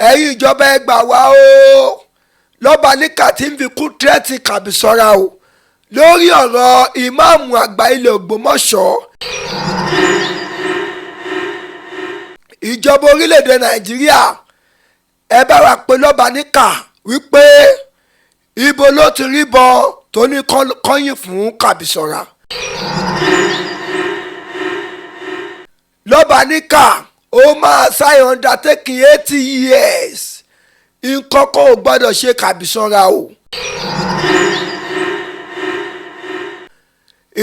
ẹ̀yin ìjọba Egbawa o Lobanika tí ń fi kú tírẹ́tì Kabisanra o lórí ọ̀rọ̀ Imam àgbà ilẹ̀ Ogbomoso. Ìjọba orílẹ̀-èdè Nàìjíríà ẹ bá wa pè Lobanika wípé ibo ló ti rí bọ tó ní kọ́yìn fún Kabisanra. Lobanika ó máa sáyé undertaking 80 years nǹkan kan ò gbọ́dọ̀ ṣe Kabisanra o.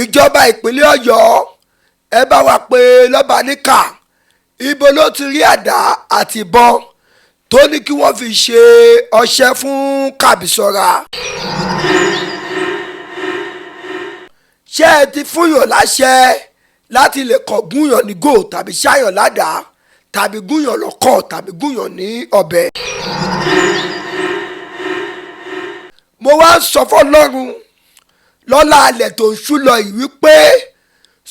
Ìjọba ìpínlẹ̀ Ọ̀yọ́ ẹ bá wa pè Lobanika ibo ló ti rí àdá àti ìbọn tó ní kí wọ́n fi ṣe ọṣẹ́ fún Kabisanra. Ṣé ẹ ti fúnyàn láṣẹ láti lè kọ̀ gúnyàn ní gò tàbí ṣáyàn ládàá tàbí gúnyàn lọ́kọ̀ tàbí gúnyàn ní ọ̀bẹ? Mo wá ń sọ fọ́lọ́run lọ́la alẹ̀ tó ń ṣú lọ yìí wípé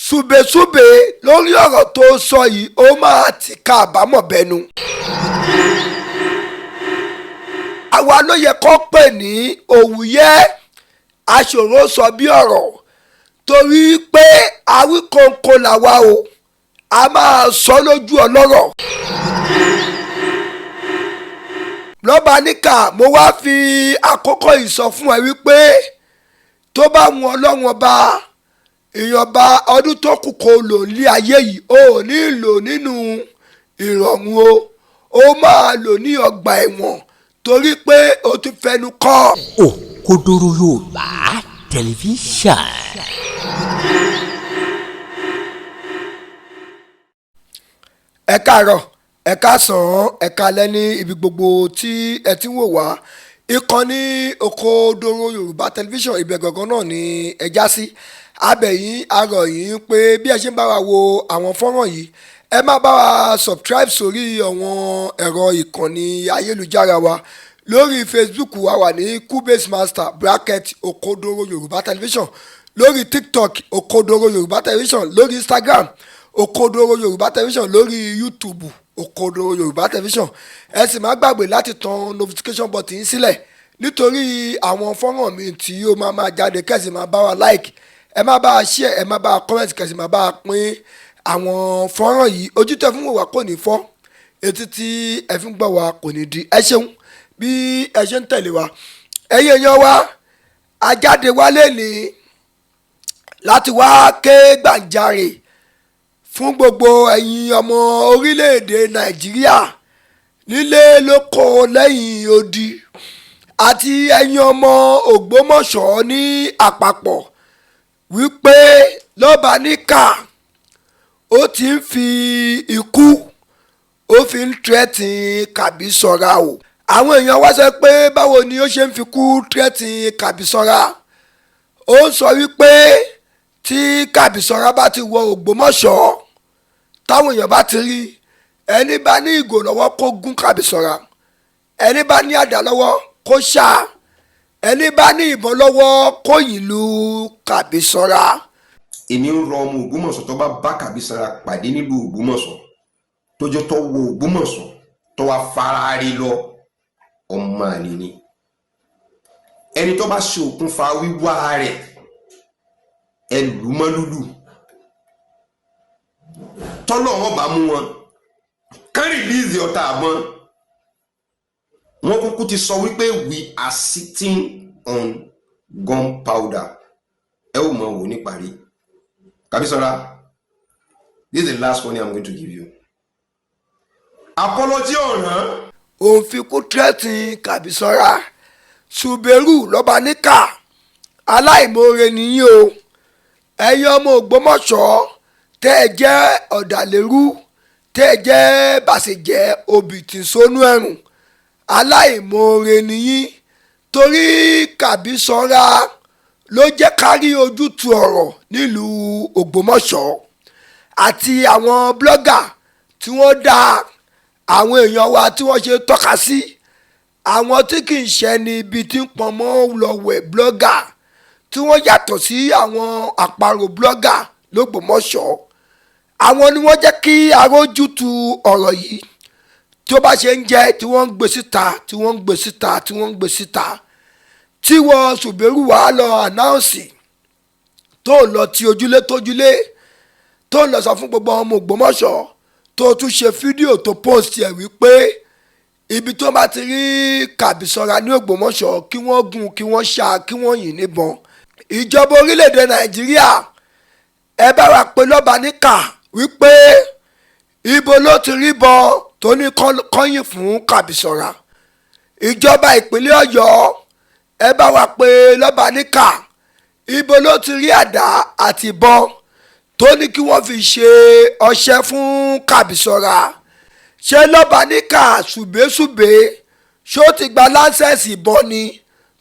ṣùbẹ̀ṣùbẹ̀ lórí ọ̀rọ̀ tó sọ yìí ó máa ti ká àbámọ̀ bẹnu. Àwa ló yẹ kó pè ní òwúyẹ́ aṣòro sọ bí ọ̀rọ̀ torí pé àwíkòǹkò làwa o a máa sọ lójú ọlọ́rọ̀. Lobanika mo wá fi àkókò yìí sọ fún ẹ wípé tó bá wọn ọlọ́run ọba ìyọ̀nba ọdún tó kù kó lò ní ayé yìí ó ní lò nínú ìrọ̀rùn ó máa lò ní ọgbà ẹ̀wọ̀n torí pé ó ti fẹnu kọ́. Òkodoro Yorùbá tẹlifíṣàn. Ẹ káàárọ̀ ẹ káàsán ẹ káalẹ́ ní ibi gbogbo tí ẹ ti ń wò wá ìkànnì Òkodoro Yorùbá tẹlifíṣàn ibẹ̀ gangan náà ni ẹ já sí abẹ̀yìn arọ̀ yìí pé bí ẹ ṣe ń bá wa wo àwọn fọ́nrán yìí ẹ má bá wa subscribe sórí àwọn ẹ̀rọ ìkànnì ayélujára wa lórí Facebook wa wà ní Cubase Master bracket Òkodoro Yorùbá tẹlifíṣàn lórí TikTok Òkodoro Yorùbá tẹlifíṣàn lórí Instagram Òkodoro Yorùbá tẹlifíṣàn lórí YouTube Òkodoro Yorùbá tẹlifíṣàn ẹ sì má gbàgbé láti tan notification button yín sílẹ̀ nítorí àwọn fọ́nrán mi tí ó máa jáde kẹ́sì máa bá wa like ẹ má bá a share ẹ má bá a comment kẹ́sì máa bá a pín àwọn fọ́nrán yìí ojú tẹ́ fún wa kò ní fọ́ etí tí ẹ fi ń gbọ́ wa kò ní di ẹ ṣeun bí ẹ ṣe ń tẹ̀lé wa ẹ̀yin èèyàn wa ajáde wálé ní láti wá ké gbàǹjarè fún gbogbo ẹ̀yin ọmọ orílẹ̀-èdè Nàìjíríà nílé lóko lẹ́yìn odi àti ẹ̀yin ọmọ Ògbómọ̀ṣọ́ ní àpapọ̀ wípé Lobanika ó ti ń fi ikú ó fi ń tírẹ́tìn Kabisanra o. Àwọn èèyàn wá sọ pé báwo ni ó ṣe ń fi kú tírẹ́tìn Kabisanra ó sọ wípé tí Kabisanra bá ti wọ Ògbómọ̀ṣọ́ táwọn èèyàn bá ti rí ẹni bá ní ìgò lọ́wọ́ kó gún Kabisanra ẹni bá ní àdá lọ́wọ́ kó ṣá ẹni bá ní ìbọn lọ́wọ́ kó yìn lù Kabisanra. Èmi ń rọ ọmọ Ògbómọ̀ṣọ́ tó bá bá Kabisanra pàdé nílùú Ògbómọ̀ṣọ́ tó jẹ́ tó wọ Ògbómọ̀ṣọ́ tó wá faraare lọ ọmọ àlè ni ẹni tó bá ṣe òkùnfà wíwá rẹ̀ ẹlùmọ́lúlù tọ́lọ̀ wọn bá mú wọn kán rìlíìsì ọ̀tá àbọn wọn kúkú ti sọ wípé we are sitting on gunpowder ẹ ò mọ̀ wò ní parí. Kabisanra, this is the last one I'm going to give you. Apology ọ̀ràn. Òun fi kú tírẹ́tìn Kabisanra SUBERU Lobanika aláìmoore nìyí o ẹ̀yin ọmọ Ògbómọ̀ṣọ́ tẹ́ ẹ jẹ́ ọ̀dàlérú tẹ́ ẹ jẹ́ bàṣẹ̀jẹ́ òbítìsónú ẹ̀rùn aláìmoore nìyí torí Kabisanra ló jẹ́ kárí ojútùú ọ̀rọ̀ nílùú Ògbómọ̀ṣọ́ àti àwọn blọ́gà tí wọ́n dá àwọn èèyàn wa tí wọ́n ṣe tọ́ka sí àwọn tí kì í ṣe ní ibi tí ń pọn mọ́ lọ́wọ́ blọ́gà tí wọ́n yàtọ̀ sí àwọn àparò blọ́gà l'Ógbómọ̀ṣọ́ àwọn ni wọ́n jẹ́ kí arójútu ọ̀rọ̀ yìí tí ó bá ṣe ń jẹ́ tí wọ́n ń gbé síta tí wọ́n ń gbé síta tí wọ́n ń gbé síta tí wọ́n SUBERU wà lọ ànáùnsì tó lọ ti ojúlé tójúlé tó lọ sọ fún gbogbo ọmọ Ògbómọ̀ṣọ́ tó tún ṣe fídíò tó post ẹ̀ wípé ibi tó bá ti rí Kabisanra ní Ògbómọ̀ṣọ́ kí wọ́n gún kí wọ́n ṣá kí wọ́n yìn níbọn. Ìjọba orílẹ̀-èdè Nàìjíríà ẹ bá wa pé Lobanika wípé ibo ló ti rí bọ́n tó ní kọ́yìn fún Kabisanra. Ìjọba ìpínlẹ̀ Ọ̀yọ́ ẹ bá wa pé Lobanika ibo ló ti rí àdá àti ìbọn tó ní kí wọ́n fi ṣe ọṣẹ́ fún Kabisanra. Ṣé Lobanika ṣùbẹ́ṣùbẹ́ ṣó ti gba láńsẹ̀sì ìbọn ni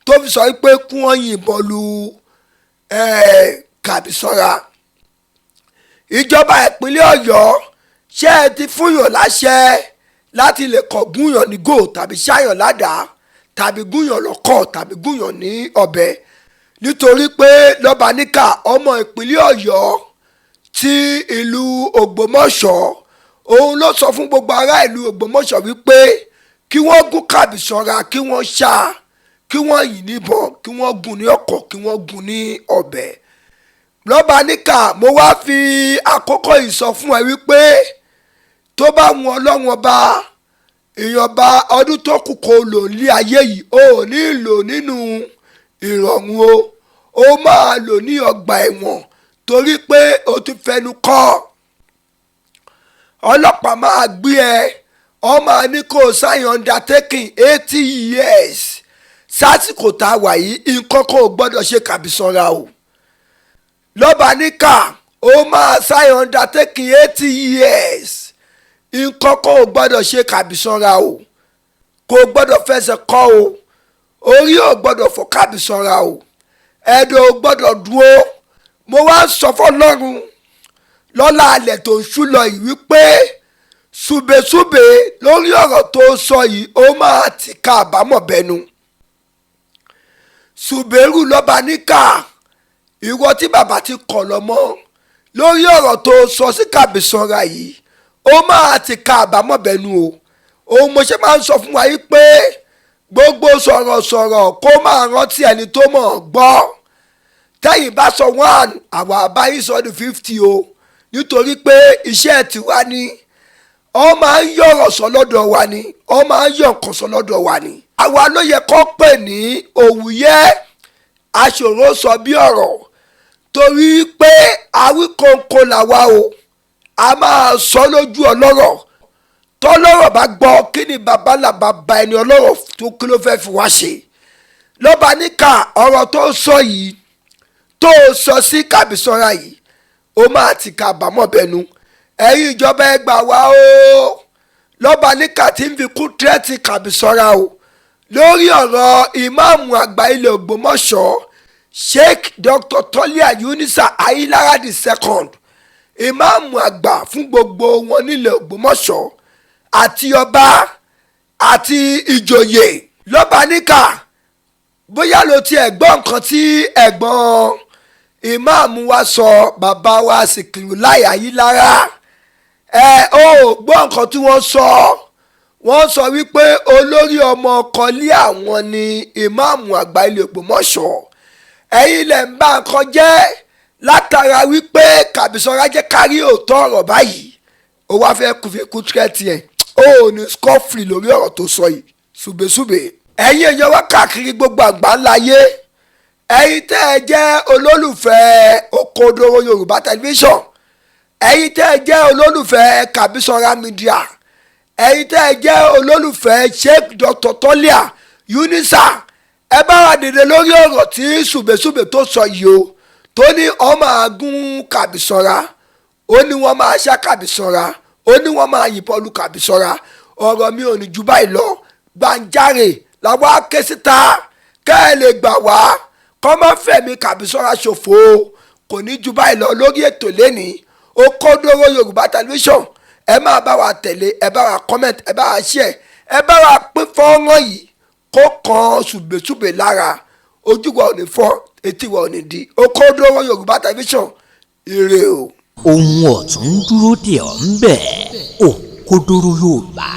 tó fi sọ pé kí wọ́n yìnbọn lu Kabisanra. Ìjọba ìpínlẹ̀ Ọ̀yọ́ ṣé ẹ ti fúnyàn láṣẹ láti lè kọ́ gúnyàn ní gò tàbí ṣáyàn ládàá tàbí gúnyàn lọ́kọ̀ tàbí gúnyàn ní ọ̀bẹ nítorí pé Lobanika ọmọ ìpínlẹ̀ Ọ̀yọ́ ti ìlú Ògbómọ̀ṣọ́ òun ló sọ fún gbogbo ará ìlú Ògbómọ̀ṣọ́ wípé kí wọ́n gún Kabisanra kí wọ́n ṣá kí wọ́n yìn níbọn kí wọ́n gún ní ọ̀kọ̀ kí wọ́n gún ní ọ̀bẹ. Lobanika mo wá fi àkókò yìí sọ fún ẹ wípé tó bá wọn Ọlọ́run ọba ìyọ̀nba ọdún tó kù kó lò ní ayé yìí ó ní lò nínú ìrọ̀rùn ó máa lò ní ọgbà ẹ̀wọ̀n torí pé o ti fẹnu kọ́ ọlọ́pàá máa gbé ẹ ọ máa ní kó o sign undertaking 80 years sásìkò tá a wà yìí nǹkan kó o gbọ́dọ̀ ṣe Kabisanra o. Lobanika ó máa sign undertaking 80 years nǹkan kó o gbọ́dọ̀ ṣe Kabisanra o kó o gbọ́dọ̀ fẹsẹ̀ kọ́ o orí ò gbọ́dọ̀ fọ́ Kabisanra o ẹ̀dọ̀ ò gbọ́dọ̀ dúró. Mo wá sọ fọ́lọ́run lọ́la alẹ̀ tó ń ṣú lọ yìí wípé ṣùbẹ́ṣùbẹ́ lórí ọ̀rọ̀ tó sọ yìí ó máa ti ka àbámọ̀ bẹnu. SUBERU Lobanika ìwọ tí bàbá ti kọ̀ lọ́mọ lórí ọ̀rọ̀ tó sọ sí Kabisanra yìí ó máa ti ka àbámọ̀ bẹnu o. Òun mo ṣe máa ń sọ fún wa yìí pé gbogbo sọ̀rọ̀sọ̀rọ̀ kó máa rántí ẹni tó mọ̀ gbọ́ tẹ́yìn bá sọ 1 àwa àbáyé sọ ní 50 o nítorí pé iṣẹ́ tiwa ni ọ máa ń yọ̀rọ̀ sọ lọ́dọ̀ wa ni ọ máa ń yọ̀ nǹkan sọ lọ́dọ̀ wa ni. Àwa ló yẹ kó pè ní òwúyẹ aṣòro sọ bí ọ̀rọ̀ torí pé àwíkòǹkò làwa o a máa sọ lójú ọlọ́rọ̀ tọ́lọ́rọ̀ bá gbọ́ kí ni babalàbà ba ẹni ọlọ́rọ̀ tó kí ló fẹ́ fi wá ṣe. Lobanika ọ̀rọ̀ tó sọ yìí tó sọ sí Kabisanra yìí ó máa ti ka àbámọ̀ bẹnu. Ẹ̀yin ìjọba Egbawa o Lobanika ti ń fi kú tírẹ́tì Kabisanra o lórí ọ̀rọ̀ Imam àgbà ilẹ̀ Ògbómọ̀ṣọ́ Sheikh Dr. Tọ́líà Yunisa Ayilara II Imam àgbà fún gbogbo wọn nílẹ̀ Ògbómọ̀ṣọ́ àti ọba àti ìjòyè. Lobanika bóyá ló ti ẹ̀gbọ́n nǹkan tí ẹ̀gbọ́n Imam wa sọ bàbá wa Sikirulai Ayilara ó gbọ́ nǹkan tí wọ́n sọ wípé olórí ọmọ kọ́lé àwọn ni Imam àgbà ilẹ̀ Ògbómọ̀ṣọ́. Ẹ̀yin lẹ̀ ń bá nǹkan jẹ́ látara wípé Kabisanra jẹ́ kárí òótọ́ ọ̀rọ̀ báyìí ó wá fẹ́ kú tírẹ́tì ẹ̀ ó ní scot-free lórí ọ̀rọ̀ tó sọ yìí ṣùbẹ́ṣùbẹ́. Ẹ̀yin èèyàn wá káàkiri gbogbo àgbáńláyé ẹ̀yin tẹ́ ẹ jẹ́ olólùfẹ́ Òkodoro Yorùbá tẹlifíṣọ̀n ẹ̀yin tẹ́ ẹ jẹ́ olólùfẹ́ Kabisanra media ẹ̀yin tẹ́ ẹ jẹ́ olólùfẹ́ Sheikh Dr. Tọ́líà Yunisa ẹ bá wa dìde lórí ọ̀rọ̀ tí ṣùbẹ́ṣùbẹ́ tó sọ yìí o tó ní ó máa gún Kabisanra ó ní wọ́n máa ṣá Kabisanra ó ní wọ́n máa yìnbọn lu Kabisanra. Ọ̀rọ̀ mi ò ní ju báyìí lọ Gbàǹjarè làwọn ké síta kẹ́ ẹ lè gbà wá kọ́ máa fẹ̀mí Kabisanra ṣòfò kò ní ju báyìí lọ lórí ètò lẹ́nìí Òkodoro Yorùbá tẹlifíṣọ̀n ẹ máa bá wa tẹ̀lé ẹ bá wa comment ẹ bá wa share ẹ bá wa pín fọ́nrán yìí kó kan ṣùbẹ́ṣùbẹ́ lára ojú wa ò ní fọ́ etí wa ò ní di. Òkodoro Yorùbá tẹlifíṣọ̀n ire o. ohun ọ̀tún dúró dè ọ́ ń bẹ̀ Òkodoro Yorùbá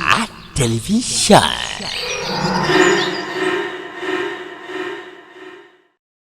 tẹlifíṣàn.